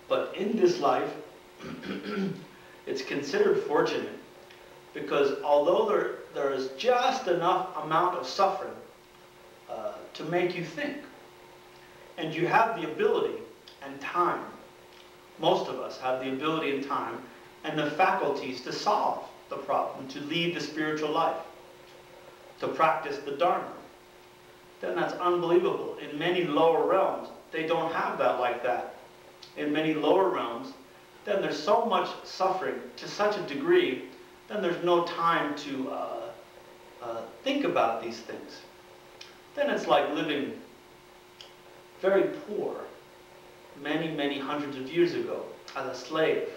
But in this life, it's considered fortunate because although there is just enough amount of suffering to make you think, and you have the ability and time, most of us have the ability and time and the faculties to solve the problem, to lead the spiritual life, to practice the Dharma, then that's unbelievable. In many lower realms, they don't have that like that. In many lower realms, then there's so much suffering to such a degree, then there's no time to think about these things. Then it's like living very poor, many, many hundreds of years ago, as a slave.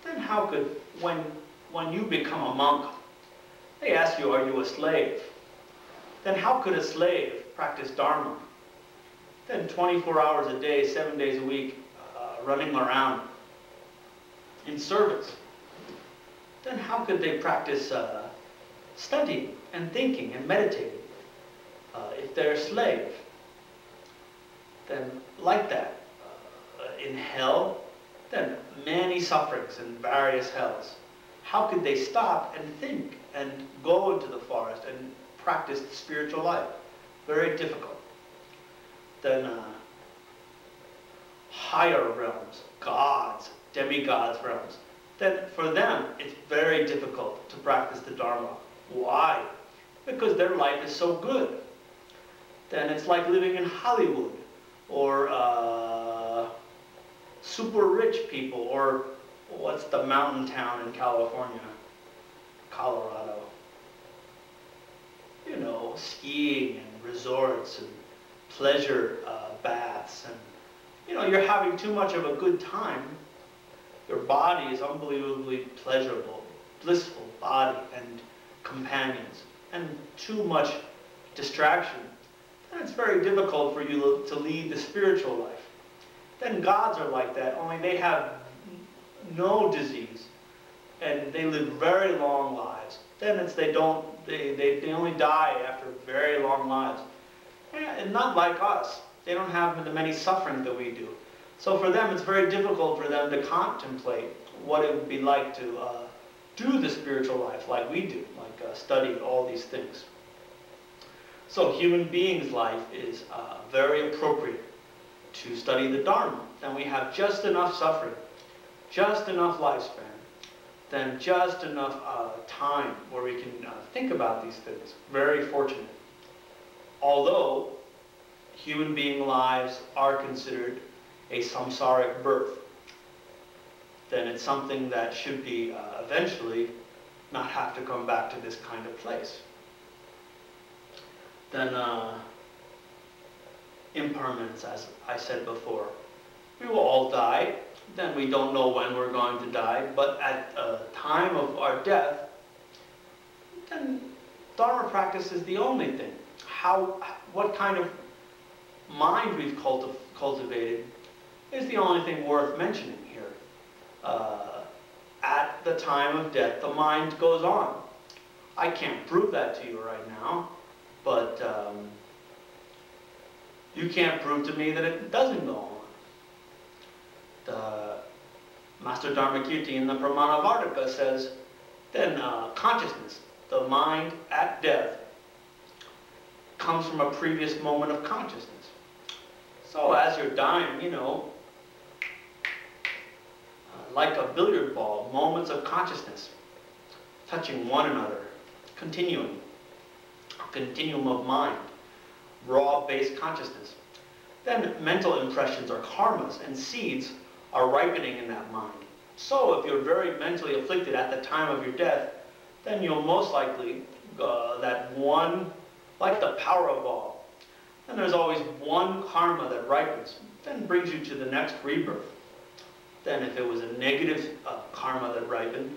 Then how could, when you become a monk, they ask you, are you a slave? Then how could a slave practice Dharma? Then 24 hours a day, 7 days a week, running around in service. Then how could they practice studying and thinking and meditating if they're a slave? Then like that, in hell, then many sufferings in various hells. How could they stop and think and go into the forest and practice the spiritual life? Very difficult. Then higher realms, gods, demigods realms, then for them it's very difficult to practice the Dharma. Why? Because their life is so good. Then it's like living in Hollywood, or super rich people, or what's the mountain town in California? Colorado. You know, skiing and resorts and pleasure baths, and you know, you're having too much of a good time. Your body is unbelievably pleasurable, blissful body and companions, and too much distraction. And it's very difficult for you to lead the spiritual life. Then gods are like that, only they have no disease, and they live very long lives. Then it's they only die after very long lives. And not like us. They don't have the many sufferings that we do. So for them, it's very difficult for them to contemplate what it would be like to do the spiritual life like we do, like study all these things. So human beings' life is very appropriate to study the Dharma. Then we have just enough suffering, just enough lifespan, then just enough time where we can think about these things. Very fortunate. Although human being lives are considered a samsaric birth, then it's something that should be eventually not have to come back to this kind of place. Then impermanence, as I said before. We will all die. Then we don't know when we're going to die, but at the time of our death, then Dharma practice is the only thing. What kind of mind we've cultivated is the only thing worth mentioning here. At the time of death, the mind goes on. I can't prove that to you right now, but you can't prove to me that it doesn't go on. The Master Dharmakirti in the Pramanavartaka says, then consciousness, the mind at death, comes from a previous moment of consciousness. So as you're dying, you know, like a billiard ball, moments of consciousness, touching one another, continuing, a continuum of mind, raw-based consciousness. Then mental impressions or karmas and seeds are ripening in that mind. So if you're very mentally afflicted at the time of your death, then you'll most likely, that one, like the Powerball, and there's always one karma that ripens, then brings you to the next rebirth. Then if it was a negative karma that ripened,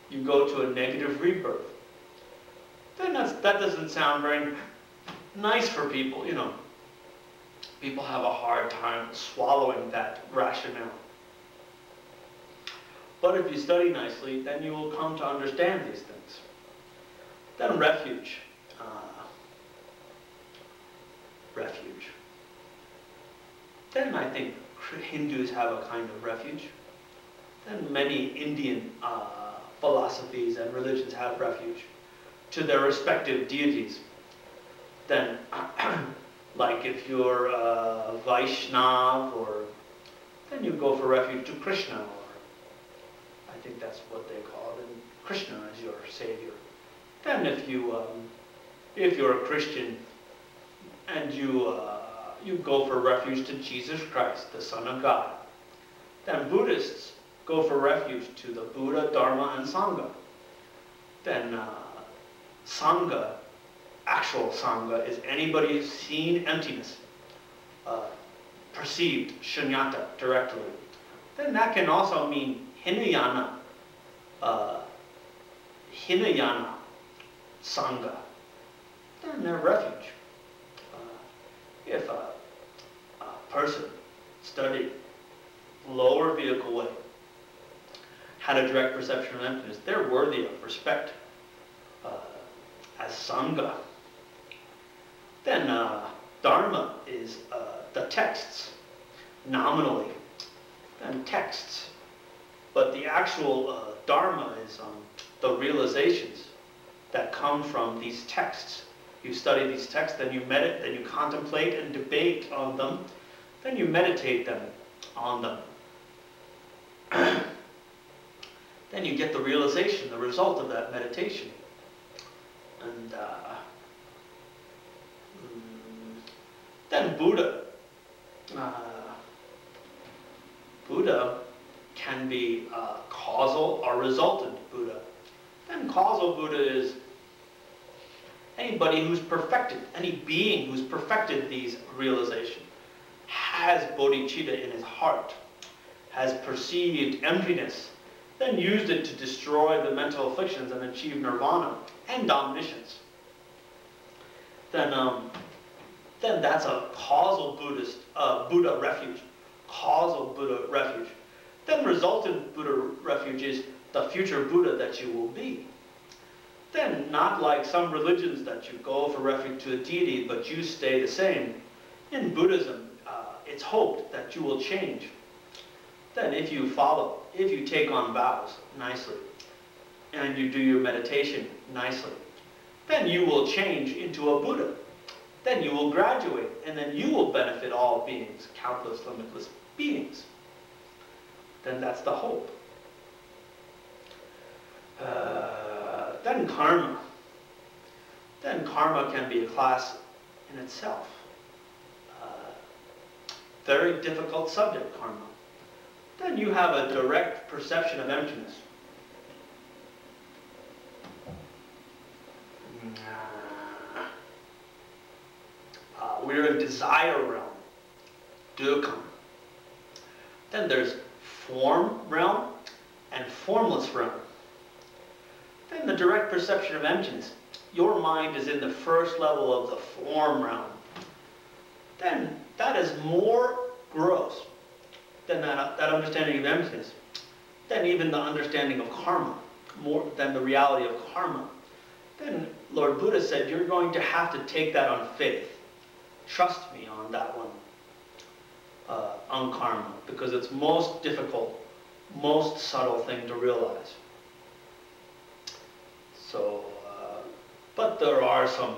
you go to a negative rebirth. Then that doesn't sound very nice for people, you know. People have a hard time swallowing that rationale. But if you study nicely, then you will come to understand these things. Then refuge. Refuge. Then I think Hindus have a kind of refuge. Then many Indian philosophies and religions have refuge to their respective deities. Then, like if you're a Vaishnav, then you go for refuge to Krishna, or I think that's what they call it, and Krishna as your savior. Then if you're a Christian and you go for refuge to Jesus Christ, the Son of God. Then Buddhists go for refuge to the Buddha, Dharma, and Sangha. Then Sangha, actual Sangha, is anybody who's seen emptiness, perceived shunyata directly. Then that can also mean Hinayana, Sangha. Then their refuge. If a person studied lower vehicle way, had a direct perception of emptiness, they're worthy of respect as Sangha. Then Dharma is the texts, nominally, then texts. But the actual Dharma is the realizations that come from these texts. You study these texts, then you meditate, then you contemplate and debate on them, then you meditate on them. Then you get the realization, the result of that meditation. And then Buddha. Buddha can be causal or resultant Buddha. Then causal Buddha is anybody who's perfected, any being who's perfected these realizations, has bodhicitta in his heart, has perceived emptiness, then used it to destroy the mental afflictions and achieve nirvana and omniscience. Then that's a causal Buddha refuge. Causal Buddha refuge. Then resultant Buddha refuge is the future Buddha that you will be. Then, not like some religions that you go for refuge to a deity, but you stay the same. In Buddhism, it's hoped that you will change. Then if you take on vows nicely, and you do your meditation nicely, then you will change into a Buddha. Then you will graduate, and then you will benefit all beings, countless, limitless beings. Then that's the hope. Then karma. Then karma can be a class in itself. Very difficult subject, karma. Then you have a direct perception of emptiness. We're in desire realm, dukkha. Then there's form realm and formless realm. Then the direct perception of emptiness. Your mind is in the first level of the form realm. Then that is more gross than that understanding of emptiness, than even the understanding of karma, more than the reality of karma. Then Lord Buddha said, you're going to have to take that on faith. Trust me on that one, on karma, because it's most difficult, most subtle thing to realize. So, but there are some,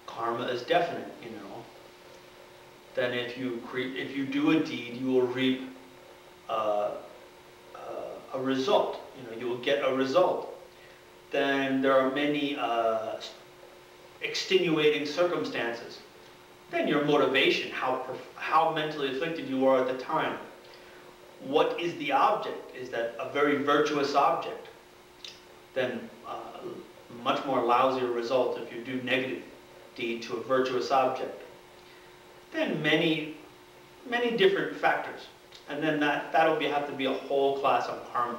karma is definite, you know. Then if you do a deed, you will reap a result. You know, you will get a result. Then there are many extenuating circumstances. Then your motivation, how mentally afflicted you are at the time. What is the object? Is that a very virtuous object? Then much more lousier result if you do negative deed to a virtuous object. Then many different factors. And then that'll have to be a whole class on karma.